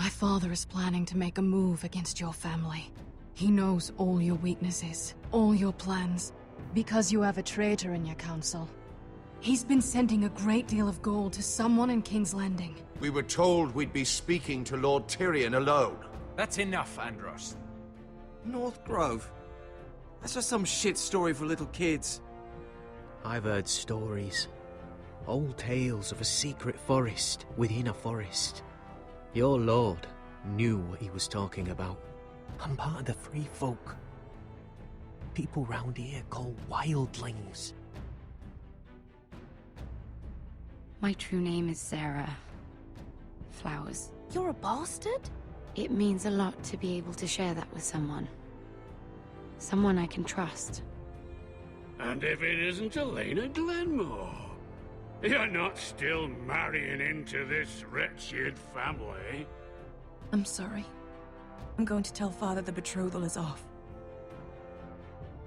My father is planning to make a move against your family. He knows all your weaknesses, all your plans, because you have a traitor in your council. He's been sending a great deal of gold to someone in King's Landing. We were told we'd be speaking to Lord Tyrion alone. That's enough, Andros. North Grove? That's just some shit story for little kids. I've heard stories. Old tales of a secret forest within a forest. Your lord knew what he was talking about. I'm part of the free folk. People round here call wildlings. My true name is Sarah Flowers. You're a bastard? It means a lot to be able to share that with someone. Someone I can trust. And if it isn't Elena Glenmore, you're not still marrying into this wretched family. I'm sorry. I'm going to tell Father the betrothal is off.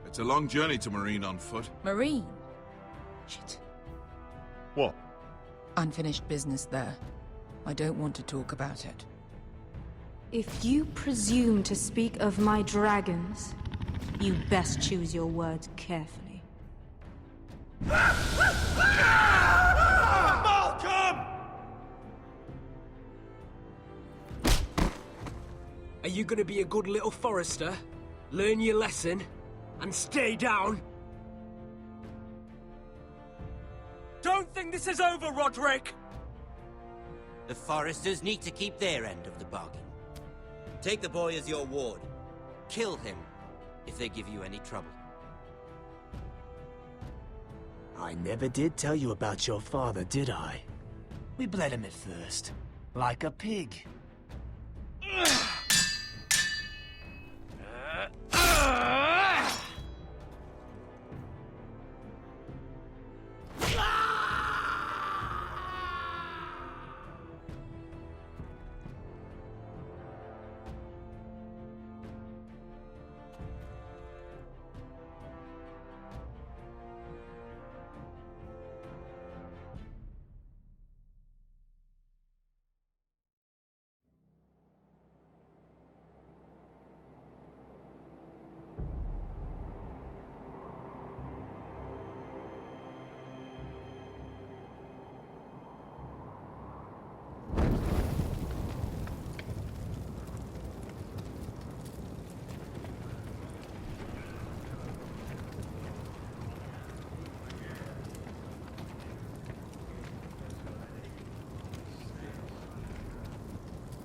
It's a long journey to Marine on foot. Marine? Shit. What? Unfinished business there. I don't want to talk about it. If you presume to speak of my dragons, you best choose your words carefully. Malcolm! Are you gonna be a good little forester? Learn your lesson? And stay down? Don't think this is over, Roderick! The foresters need to keep their end of the bargain. Take the boy as your ward. Kill him if they give you any trouble. I never did tell you about your father, did I? We bled him at first, like a pig.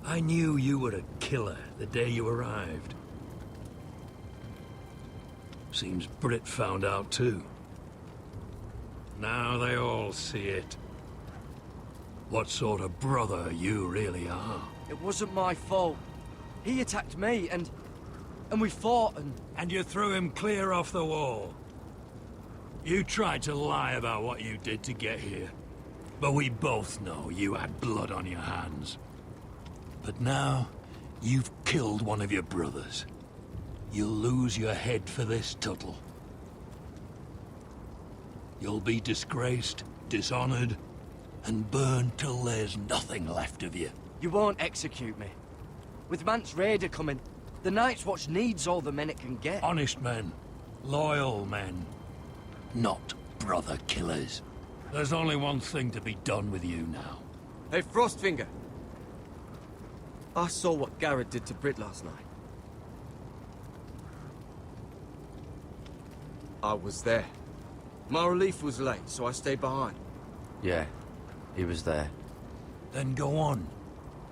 I knew you were a killer the day you arrived. Seems Britt found out too. Now they all see it. What sort of brother you really are. It wasn't my fault. He attacked me, and we fought, And you threw him clear off the wall. You tried to lie about what you did to get here. But we both know you had blood on your hands. But now, you've killed one of your brothers. You'll lose your head for this, Tuttle. You'll be disgraced, dishonored, and burned till there's nothing left of you. You won't execute me. With Mance Raider coming, the Night's Watch needs all the men it can get. Honest men. Loyal men. Not brother killers. There's only one thing to be done with you now. Hey, Frostfinger. I saw what Garrett did to Britt last night. I was there. My relief was late, so I stayed behind. Yeah, he was there. Then go on.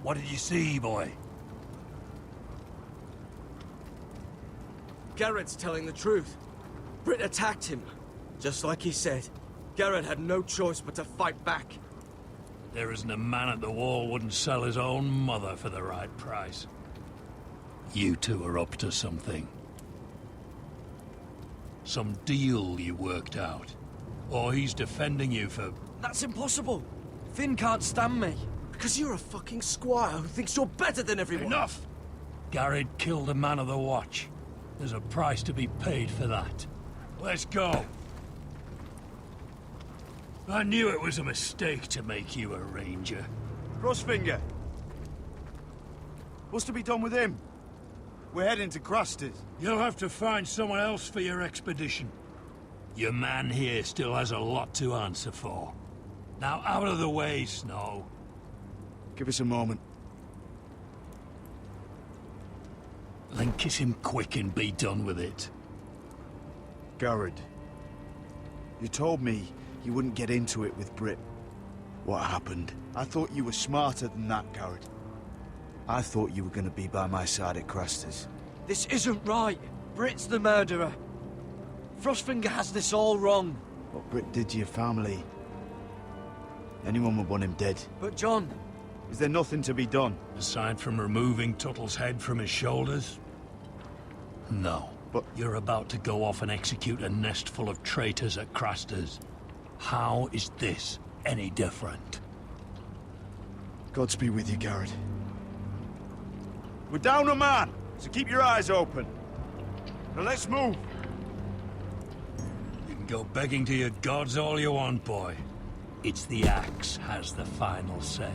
What did you see, boy? Garrett's telling the truth. Britt attacked him. Just like he said. Garrett had no choice but to fight back. There isn't a man at the wall wouldn't sell his own mother for the right price. You two are up to something. Some deal you worked out. Or he's defending you for... That's impossible! Finn can't stand me. Because you're a fucking squire who thinks you're better than everyone. Enough! Garrett killed a man of the watch. There's a price to be paid for that. Let's go! I knew it was a mistake to make you a ranger. Crossfinger! What's to be done with him? We're heading to Crusters. You'll have to find someone else for your expedition. Your man here still has a lot to answer for. Now out of the way, Snow. Give us a moment. Then kiss him quick and be done with it. Garrett, you told me you wouldn't get into it with Britt. What happened? I thought you were smarter than that, Garrett. I thought you were going to be by my side at Crusters. This isn't right. Britt's the murderer. Frostfinger has this all wrong. What Britt did to your family, anyone would want him dead. But John... Is there nothing to be done? Aside from removing Tuttle's head from his shoulders? No. But you're about to go off and execute a nest full of traitors at Crusters. How is this any different? Godspeed with you, Garrett. We're down a man, so keep your eyes open. Now let's move. You can go begging to your gods all you want, boy. It's the axe has the final say.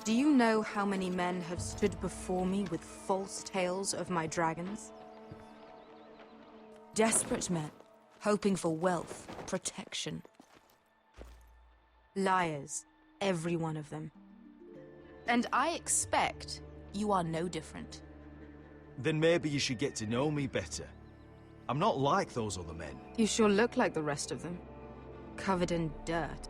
Do you know how many men have stood before me with false tales of my dragons? Desperate men, hoping for wealth, protection. Liars, every one of them. And I expect you are no different. Then maybe you should get to know me better. I'm not like those other men. You sure look like the rest of them. Covered in dirt.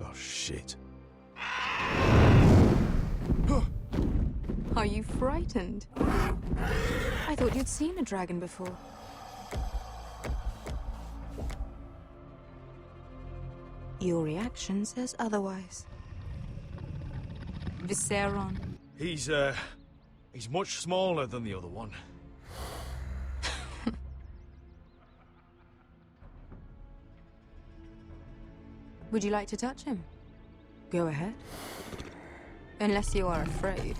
Oh, shit. Are you frightened? I thought you'd seen a dragon before. Your reaction says otherwise. Viseron. He's much smaller than the other one. Would you like to touch him? Go ahead. Unless you are afraid.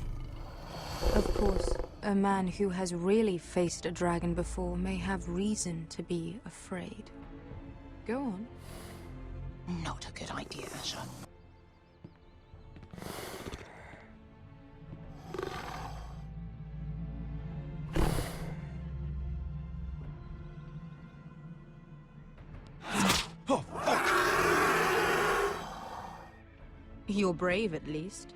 Of course, a man who has really faced a dragon before may have reason to be afraid. Go on. Not a good idea, sir. Oh, fuck! You're brave, at least.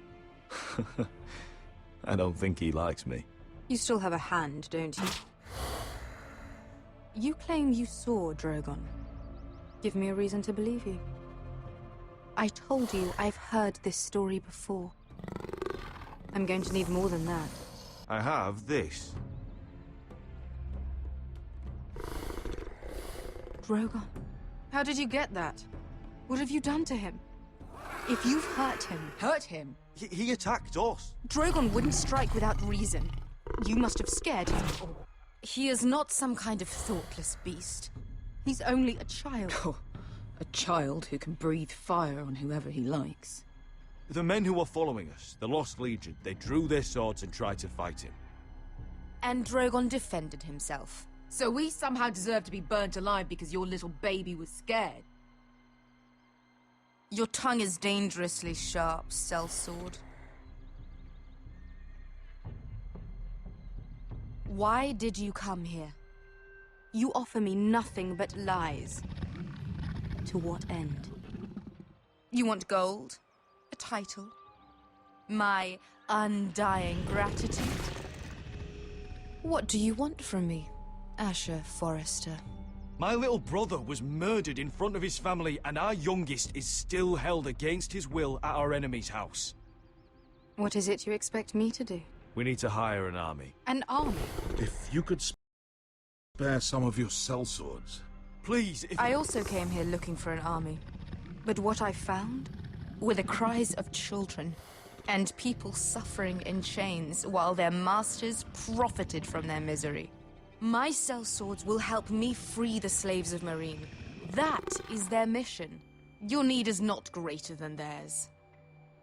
I don't think he likes me. You still have a hand, don't you? You claim you saw Drogon. Give me a reason to believe you. I told you I've heard this story before. I'm going to need more than that. I have this. Drogon, how did you get that? What have you done to him? If you've hurt him... Hurt him? He attacked us. Drogon wouldn't strike without reason. You must have scared him. He is not some kind of thoughtless beast. He's only a child. Oh, a child who can breathe fire on whoever he likes. The men who were following us, the Lost Legion, they drew their swords and tried to fight him. And Drogon defended himself. So we somehow deserve to be burnt alive because your little baby was scared? Your tongue is dangerously sharp, sellsword. Why did you come here? You offer me nothing but lies. To what end? You want gold? A title? My undying gratitude? What do you want from me, Asher Forrester? My little brother was murdered in front of his family, and our youngest is still held against his will at our enemy's house. What is it you expect me to do? We need to hire an army. An army? If you could spare some of your sellswords. Please, if... I also came here looking for an army. But what I found were the cries of children, and people suffering in chains while their masters profited from their misery. My sellswords will help me free the slaves of Meereen. That is their mission. Your need is not greater than theirs.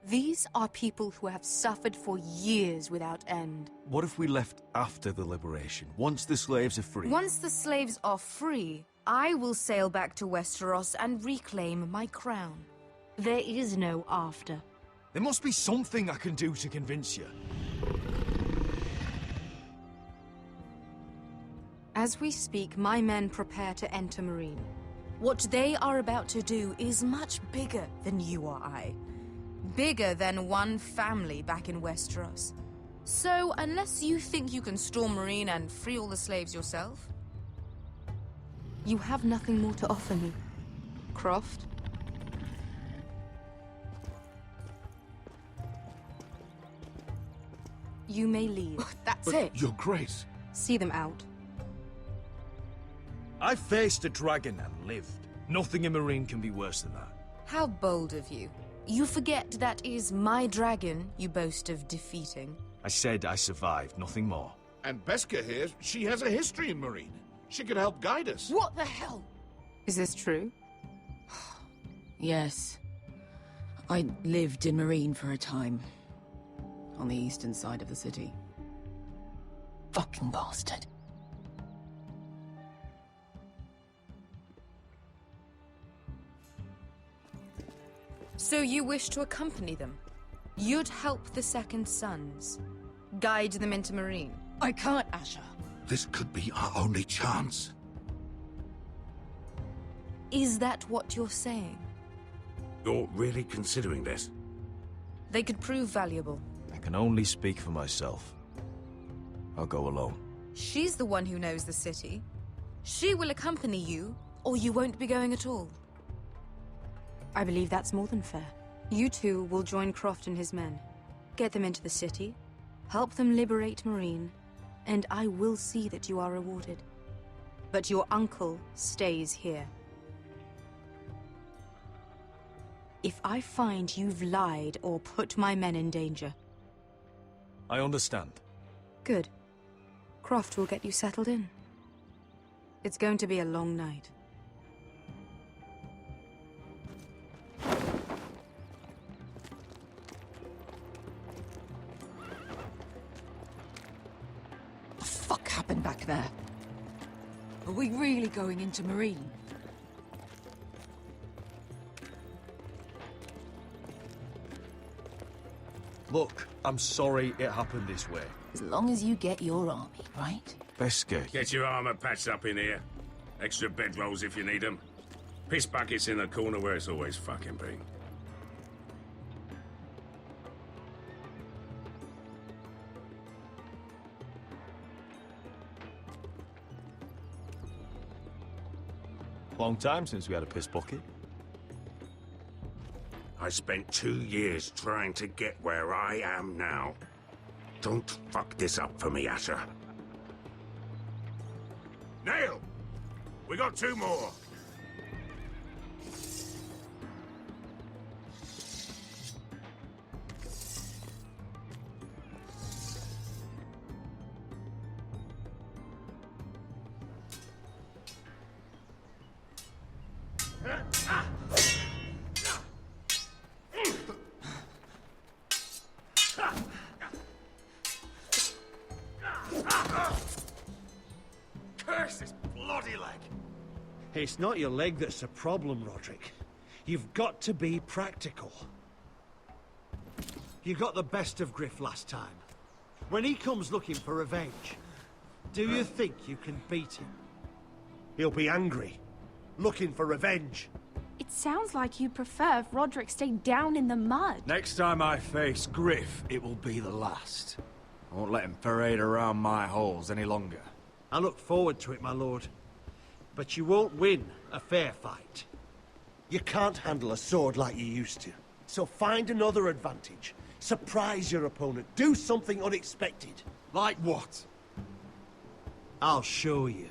These are people who have suffered for years without end. What if we left after the liberation, once the slaves are free? Once the slaves are free, I will sail back to Westeros and reclaim my crown. There is no after. There must be something I can do to convince you. As we speak, my men prepare to enter Meereen. What they are about to do is much bigger than you or I. Bigger than one family back in Westeros. So, unless you think you can storm Meereen and free all the slaves yourself, you have nothing more to offer me, Croft. You may leave. That's it. Your Grace. See them out. I faced a dragon and lived. Nothing in Meereen can be worse than that. How bold of you. You forget that is my dragon you boast of defeating. I said I survived, nothing more. And Beskha here, she has a history in Meereen. She could help guide us. What the hell? Is this true? Yes. I lived in Meereen for a time. On the eastern side of the city. Fucking bastard. So you wish to accompany them? You'd help the Second Sons. Guide them into Meereen. I can't, Asher. This could be our only chance. Is that what you're saying? You're really considering this? They could prove valuable. I can only speak for myself. I'll go alone. She's the one who knows the city. She will accompany you, or you won't be going at all. I believe that's more than fair. You two will join Croft and his men. Get them into the city, help them liberate Meereen, and I will see that you are rewarded. But your uncle stays here. If I find you've lied or put my men in danger... I understand. Good. Croft will get you settled in. It's going to be a long night. What the fuck happened back there? Are we really going into Meereen? Look, I'm sorry it happened this way. As long as you get your army, right? Beskha. Get your armor patched up in here. Extra bedrolls if you need them. Piss buckets in the corner where it's always fucking been. Long time since we had a piss bucket. I spent 2 years trying to get where I am now. Don't fuck this up for me, Asher. Nail! We got 2 more. Curse this bloody leg! It's not your leg that's a problem, Roderick. You've got to be practical. You got the best of Griff last time. When he comes looking for revenge, do you think you can beat him? He'll be angry, looking for revenge. It sounds like you prefer if Roderick stayed down in the mud. Next time I face Griff, it will be the last. I won't let him parade around my halls any longer. I look forward to it, my lord. But you won't win a fair fight. You can't handle a sword like you used to. So find another advantage. Surprise your opponent. Do something unexpected. Like what? I'll show you.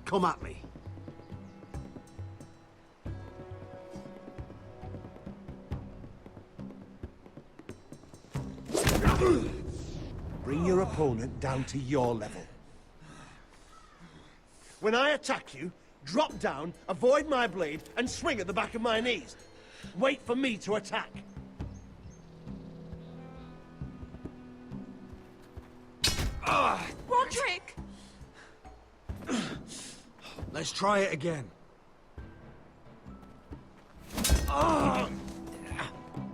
Come at me. Bring your opponent down to your level. When I attack you, drop down, avoid my blade, and swing at the back of my knees. Wait for me to attack. Roderick! Let's try it again.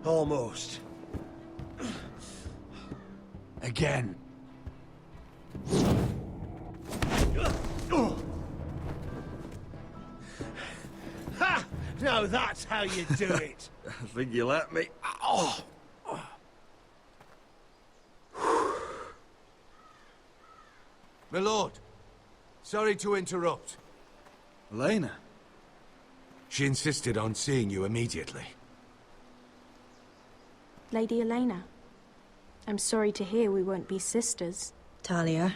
Almost. Again. Ha! Now that's how you do it. I think you let me. Oh! My lord, sorry to interrupt. Elena? She insisted on seeing you immediately. Lady Elena, I'm sorry to hear we won't be sisters. Talia.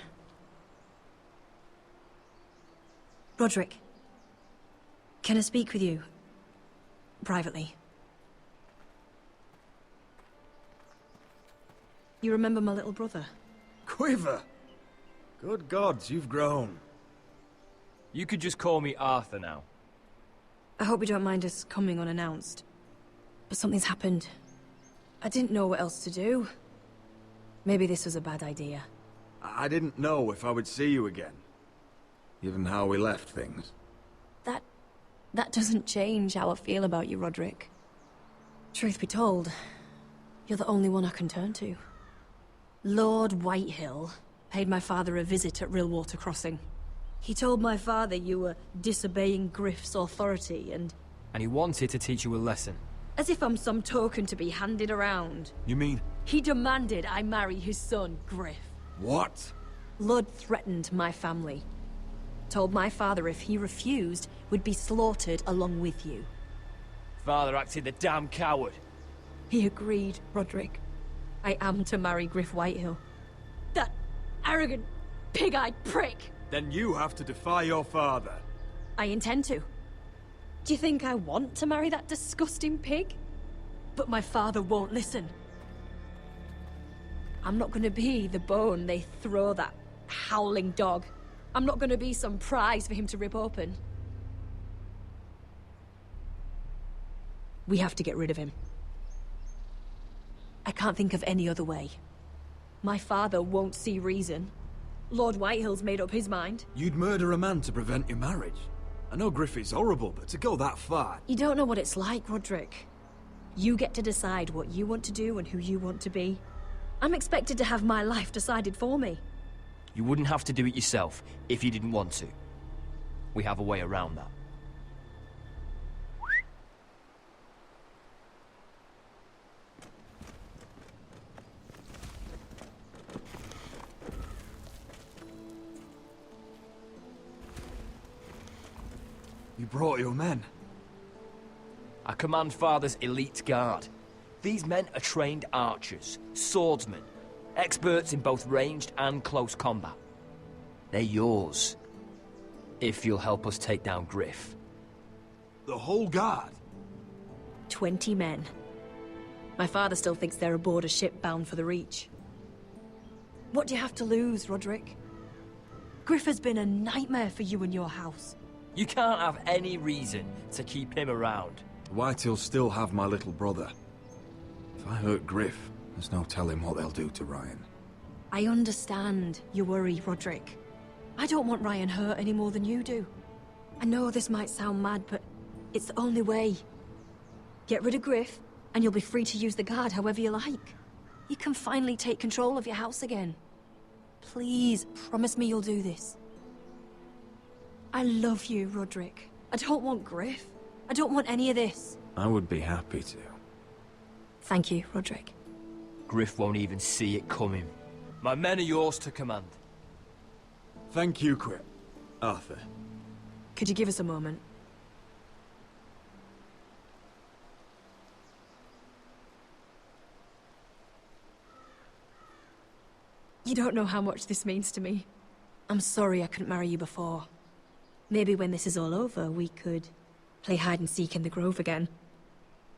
Roderick. Can I speak with you? Privately. You remember my little brother? Quiver! Good gods, you've grown. You could just call me Arthur now. I hope you don't mind us coming unannounced. But something's happened. I didn't know what else to do. Maybe this was a bad idea. I didn't know if I would see you again. Given how we left things. That doesn't change how I feel about you, Roderick. Truth be told, you're the only one I can turn to. Lord Whitehill paid my father a visit at Rillwater Crossing. He told my father you were disobeying Griff's authority and he wanted to teach you a lesson. as if I'm some token to be handed around. You mean? He demanded I marry his son, Griff. What? Lord threatened my family. Told my father if he refused, would be slaughtered along with you. Father acted the damn coward. He agreed, Roderick. I am to marry Griff Whitehill. That arrogant, pig-eyed prick! Then you have to defy your father. I intend to. Do you think I want to marry that disgusting pig? But my father won't listen. I'm not gonna be the bone they throw that howling dog. I'm not gonna be some prize for him to rip open. We have to get rid of him. I can't think of any other way. My father won't see reason. Lord Whitehill's made up his mind. You'd murder a man to prevent your marriage. I know Griff is horrible, but to go that far... You don't know what it's like, Roderick. You get to decide what you want to do and who you want to be. I'm expected to have my life decided for me. You wouldn't have to do it yourself if you didn't want to. We have a way around that. You brought your men. I command Father's elite guard. These men are trained archers, swordsmen, experts in both ranged and close combat. They're yours, if you'll help us take down Griff. The whole guard? 20 men. My father still thinks they're aboard a ship bound for the Reach. What do you have to lose, Roderick? Griff has been a nightmare for you and your house. You can't have any reason to keep him around. The Whitehills still have my little brother. If I hurt Griff, there's no telling what they'll do to Ryan. I understand your worry, Roderick. I don't want Ryan hurt any more than you do. I know this might sound mad, but it's the only way. Get rid of Griff, and you'll be free to use the guard however you like. You can finally take control of your house again. Please, promise me you'll do this. I love you, Roderick. I don't want Griff. I don't want any of this. I would be happy to. Thank you, Roderick. Griff won't even see it coming. My men are yours to command. Thank you, Quip. Arthur. Could you give us a moment? You don't know how much this means to me. I'm sorry I couldn't marry you before. Maybe when this is all over, we could play hide and seek in the grove again.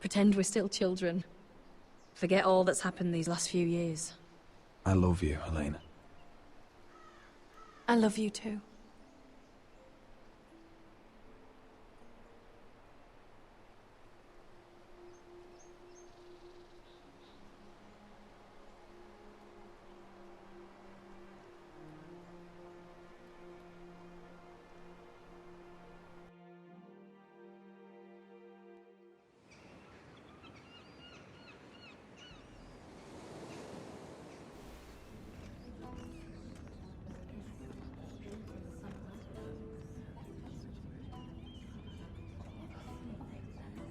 Pretend we're still children. Forget all that's happened these last few years. I love you, Helena. I love you too.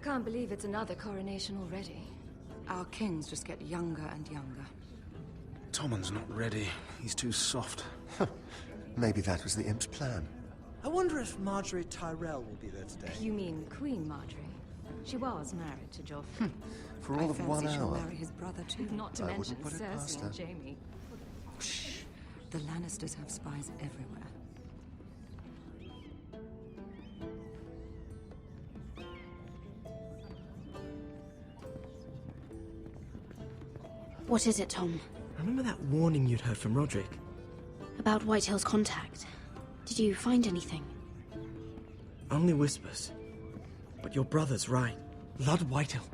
Can't believe it's another coronation already. Our kings just get younger and younger. Tommen's not ready. He's too soft. Maybe that was the imp's plan. I wonder if Marjorie Tyrell will be there today. You mean Queen Marjorie? She was married to Joffrey. For all of 1 She'll hour. marry his brother too. Not to I mention wouldn't put it past Cersei her. and Jaime. Shh. The Lannisters have spies everywhere. What is it, Tom? Remember that warning you'd heard from Roderick? About Whitehill's contact. Did you find anything? Only whispers. But your brother's right. Lord Whitehill.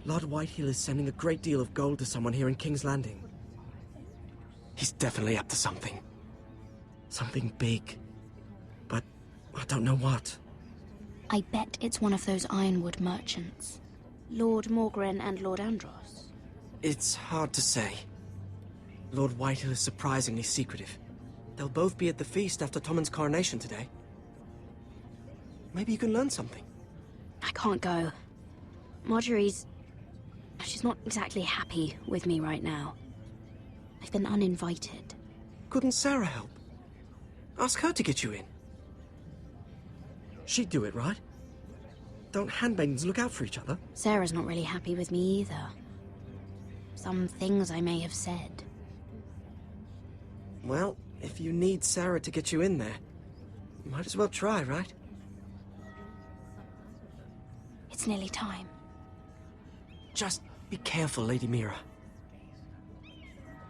Lord Whitehill is sending a great deal of gold to someone here in King's Landing. He's definitely up to something. Something big. But I don't know what. I bet it's one of those ironwood merchants. Lord Morgren and Lord Andros. It's hard to say. Lord Whitehill is surprisingly secretive. They'll both be at the feast after Tommen's coronation today. Maybe you can learn something. I can't go. Marjorie's... she's not exactly happy with me right now. I've been uninvited. Couldn't Sarah help? Ask her to get you in. She'd do it, right? Don't handmaidens look out for each other? Sarah's not really happy with me either. Some things I may have said. Well, if you need Sarah to get you in there, you might as well try, right? It's nearly time. Just be careful, Lady Mira.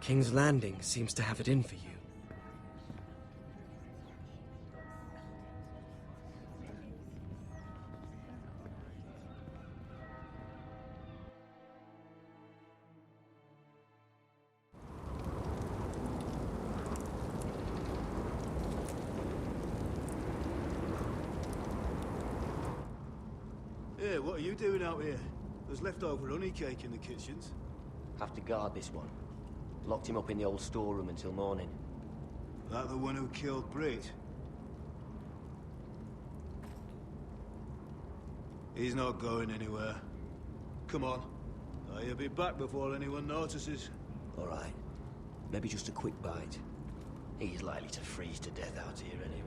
King's Landing seems to have it in for you. Hey, what are you doing out here? There's leftover honey cake in the kitchens. Have to guard this one. Locked him up in the old storeroom until morning. That the one who killed Brit? He's not going anywhere. Come on. He'll be back before anyone notices. All right. Maybe just a quick bite. He's likely to freeze to death out here anyway.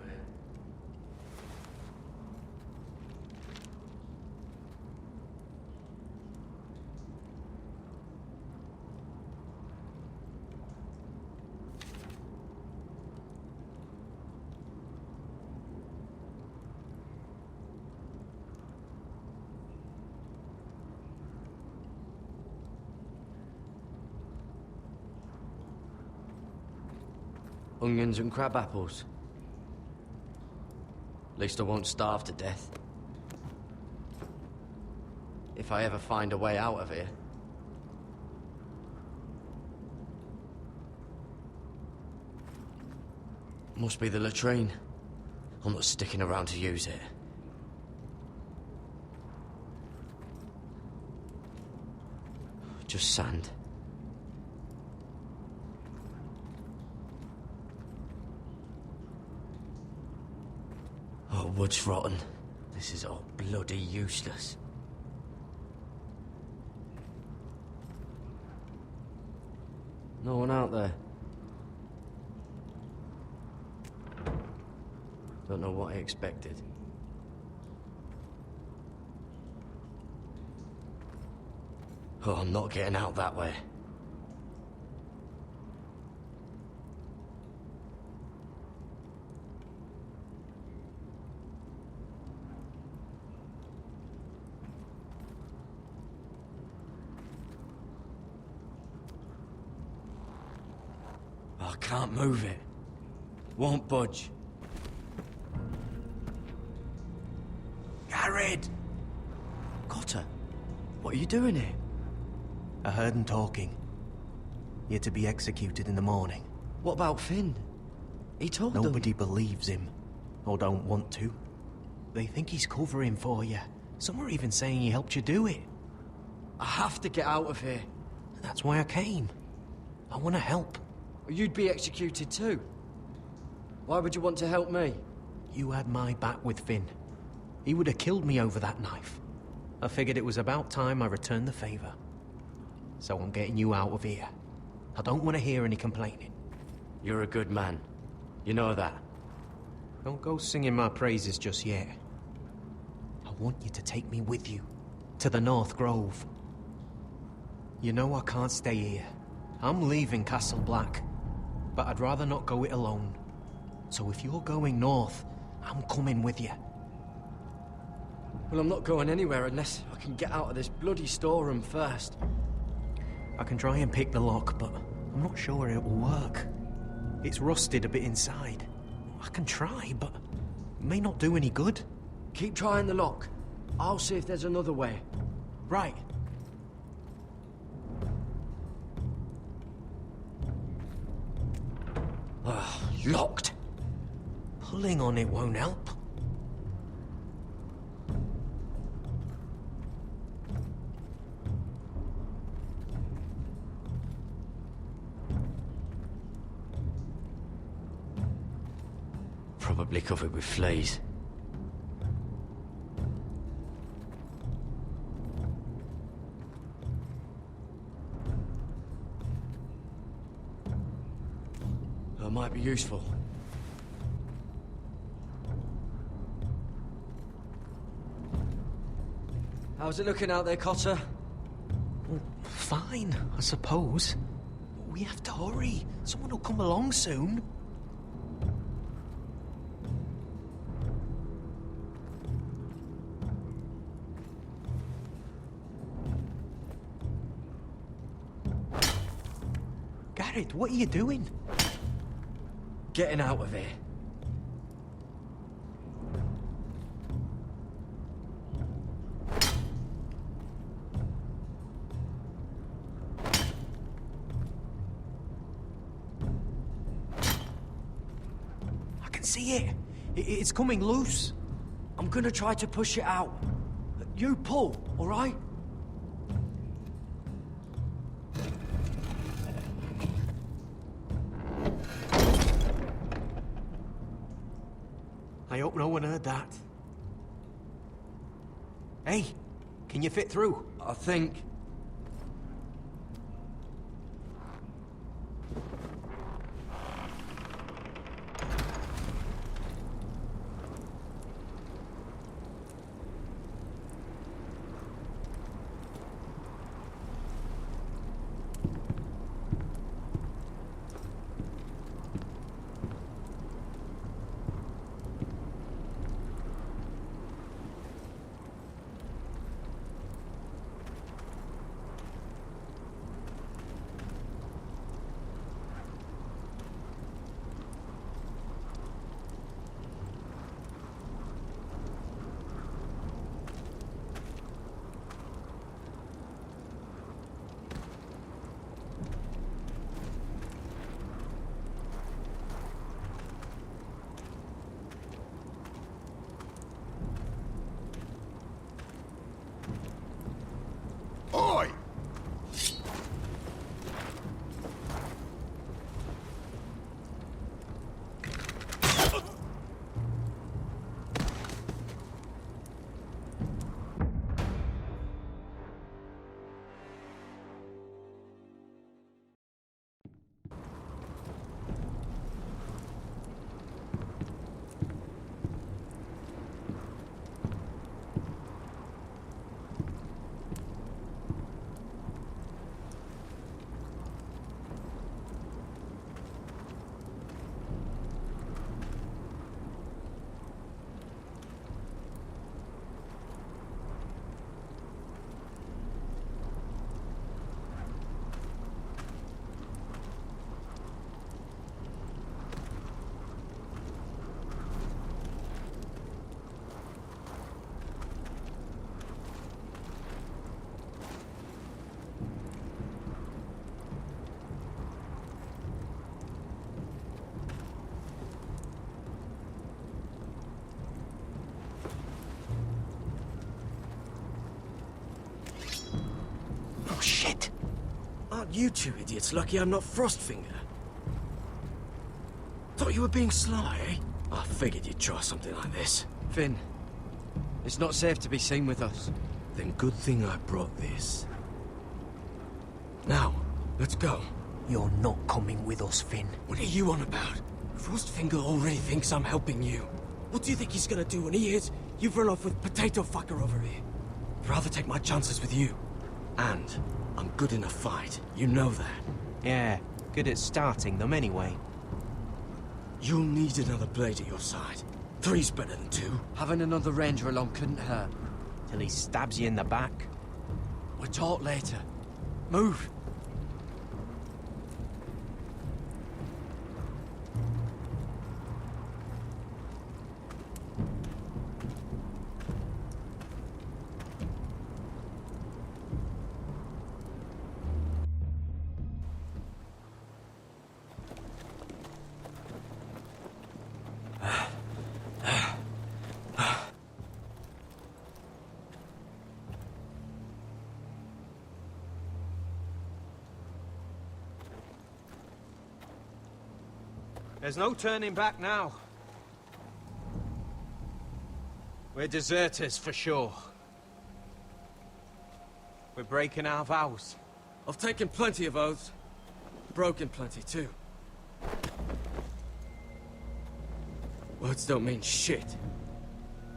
Onions and crab apples. At least I won't starve to death. If I ever find a way out of here. Must be the latrine. I'm not sticking around to use it. Just sand. Oh, wood's rotten. This is all bloody useless. No one out there. Don't know what I expected. Oh, I'm not getting out that way. I can't move it. Won't budge. Garrett! Cotter, what are you doing here? I heard him talking. You're to be executed in the morning. What about Finn? He told them. Nobody believes him, or don't want to. They think he's covering for you. Some are even saying he helped you do it. I have to get out of here. That's why I came. I want to help. You'd be executed too. Why would you want to help me? You had my back with Finn. He would have killed me over that knife. I figured it was about time I returned the favor. So I'm getting you out of here. I don't want to hear any complaining. You're a good man. You know that. Don't go singing my praises just yet. I want you to take me with you. To the North Grove. You know I can't stay here. I'm leaving Castle Black. But I'd rather not go it alone. So if you're going north, I'm coming with you. Well, I'm not going anywhere unless I can get out of this bloody storeroom first. I can try and pick the lock, but I'm not sure it will work. It's rusted a bit inside. I can try, but it may not do any good. Keep trying the lock. I'll see if there's another way. Right. Locked. Pulling on it won't help. Probably covered with fleas. That might be useful. How's it looking out there, Cotter? Fine, I suppose. We have to hurry. Someone will come along soon. Garrett, what are you doing? Getting out of here. I can see it. It's coming loose. I'm gonna try to push it out. You pull, all right? I hope no one heard that. Hey, can you fit through? I think. You two idiots lucky I'm not Frostfinger. Thought you were being sly, eh? I figured you'd try something like this. Finn, it's not safe to be seen with us. Then good thing I brought this. Now, let's go. You're not coming with us, Finn. What are you on about? Frostfinger already thinks I'm helping you. What do you think he's gonna do when he hears you've run off with Potato Fucker over here? I'd rather take my chances with you. And I'm good in a fight. You know that. Yeah, good at starting them anyway. You'll need another blade at your side. 3's better than 2. Having another ranger along couldn't hurt. Till he stabs you in the back. We'll talk later. Move. There's no turning back now. We're deserters for sure. We're breaking our vows. I've taken plenty of oaths. Broken plenty too. Words don't mean shit.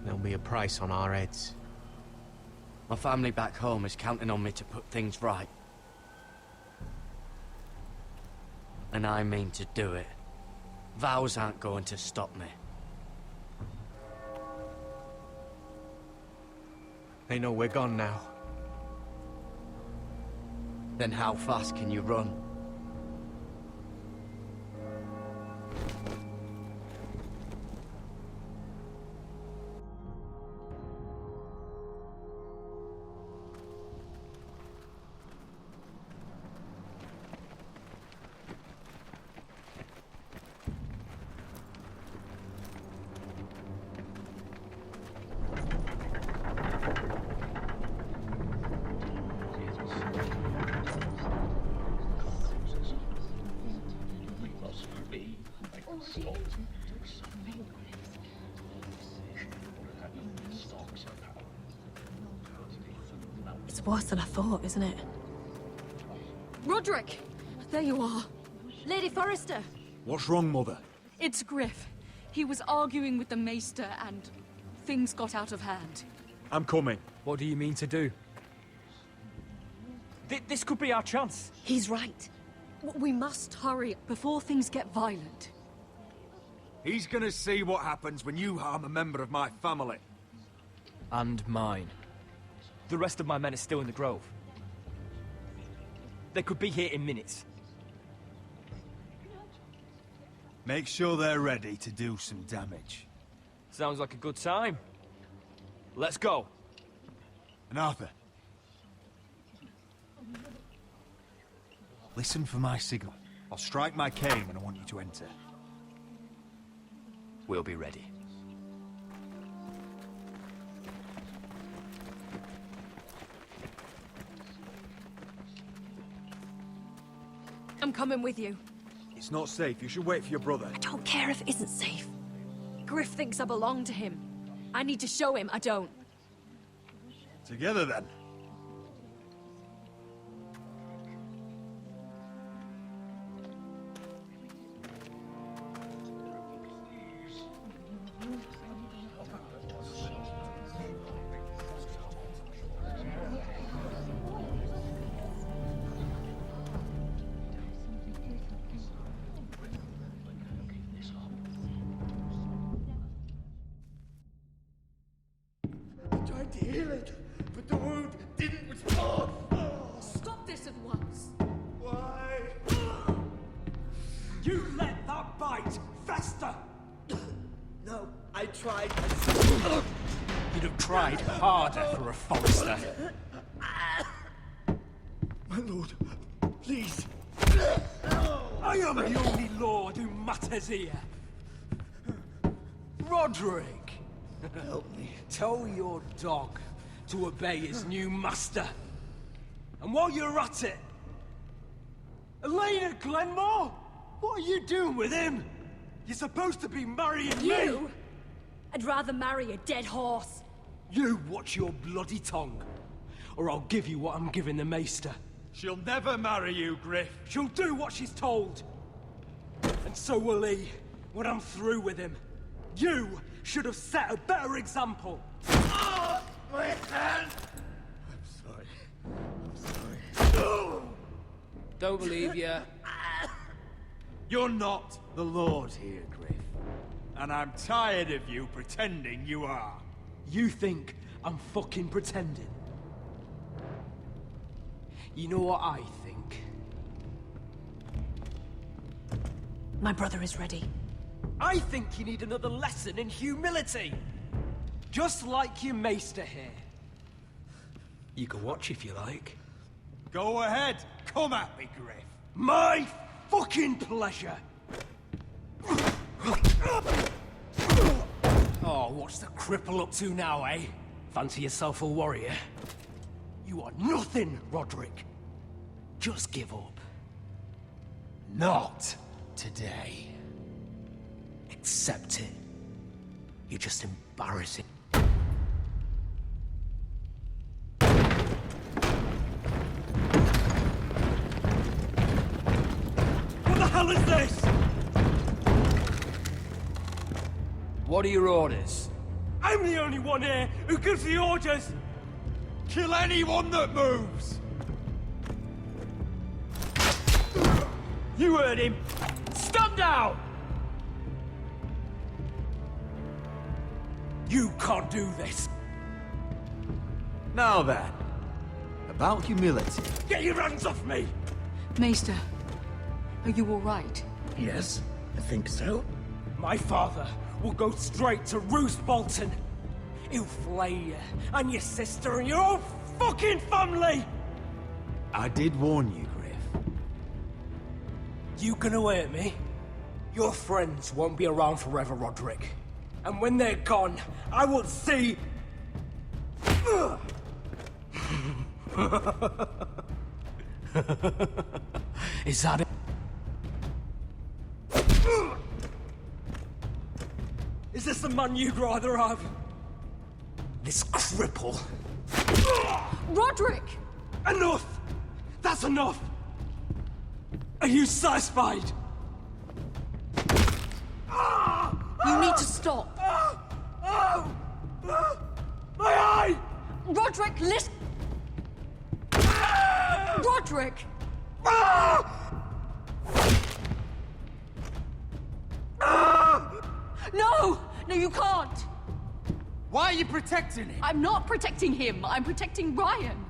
There'll be a price on our heads. My family back home is counting on me to put things right. And I mean to do it. Vows aren't going to stop me. They know we're gone now. Then how fast can you run? It's worse than I thought, isn't it? Roderick! There you are. Lady Forrester! What's wrong, Mother? It's Griff. He was arguing with the Maester and things got out of hand. I'm coming. What do you mean to do? This could be our chance. He's right. We must hurry before things get violent. He's gonna see what happens when you harm a member of my family. And mine. The rest of my men are still in the grove. They could be here in minutes. Make sure they're ready to do some damage. Sounds like a good time. Let's go. And Arthur. Listen for my signal. I'll strike my cane when I want you to enter. We'll be ready. I'm coming with you. It's not safe. You should wait for your brother. I don't care if it isn't safe. Griff thinks I belong to him. I need to show him I don't. Together then. Tried to heal it, but the wound didn't respond. Stop this at once. Why? You let that bite fester! No, I tried. You'd have tried harder for a Forrester. My lord, please. I am the only lord who matters here. Roderick! Help me. Tell your dog to obey his new master. And while you're at it, Elena Glenmore? What are you doing with him? You're supposed to be marrying me! You? I'd rather marry a dead horse. You watch your bloody tongue, or I'll give you what I'm giving the Maester. She'll never marry you, Griff. She'll do what she's told. And so will he, when I'm through with him. You should have set a better example. Oh, my hand! I'm sorry. Don't believe you. You're not the Lord here, Griff. And I'm tired of you pretending you are. You think I'm fucking pretending? You know what I think? My brother is ready. I think you need another lesson in humility. Just like your Maester here. You can watch if you like. Go ahead. Come at me, Griff. My fucking pleasure. Oh, what's the cripple up to now, eh? Fancy yourself a warrior? You are nothing, Roderick. Just give up. Not today. Accept it. You're just embarrassing. What the hell is this? What are your orders? I'm the only one here who gives the orders! Kill anyone that moves! You heard him! Stand down! You can't do this! Now then, about humility. Get your hands off me! Maester, are you all right? Yes, I think so. My father will go straight to Roose Bolton. He'll flay you, and your sister, and your whole fucking family! I did warn you, Griff. You gonna hurt me? Your friends won't be around forever, Roderick. And when they're gone, I will see... Is that it? Is this the man you'd rather have? This cripple? Roderick! Enough! That's enough! Are you satisfied? You need to stop. My eye! Roderick, listen! Roderick! No! No, you can't! Why are you protecting him? I'm not protecting him. I'm protecting Ryan.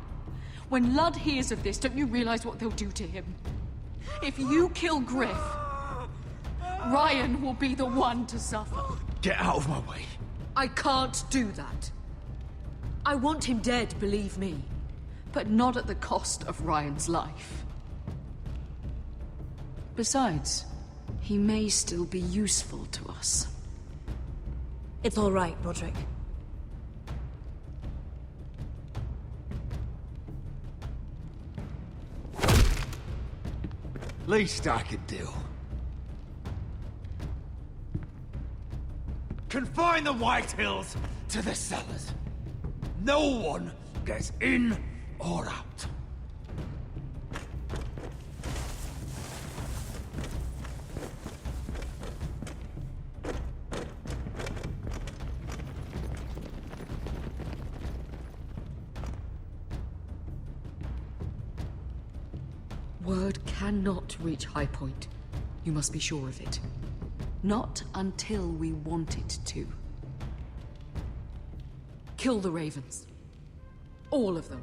When Ludd hears of this, don't you realize what they'll do to him? If you kill Griff, Ryan will be the one to suffer. Get out of my way. I can't do that. I want him dead, believe me. But not at the cost of Ryan's life. Besides, he may still be useful to us. It's all right, Roderick. Least I could do. Confine the White Hills to the cellars. No one gets in or out. Word cannot reach High Point. You must be sure of it. Not until we want it to. Kill the ravens. All of them.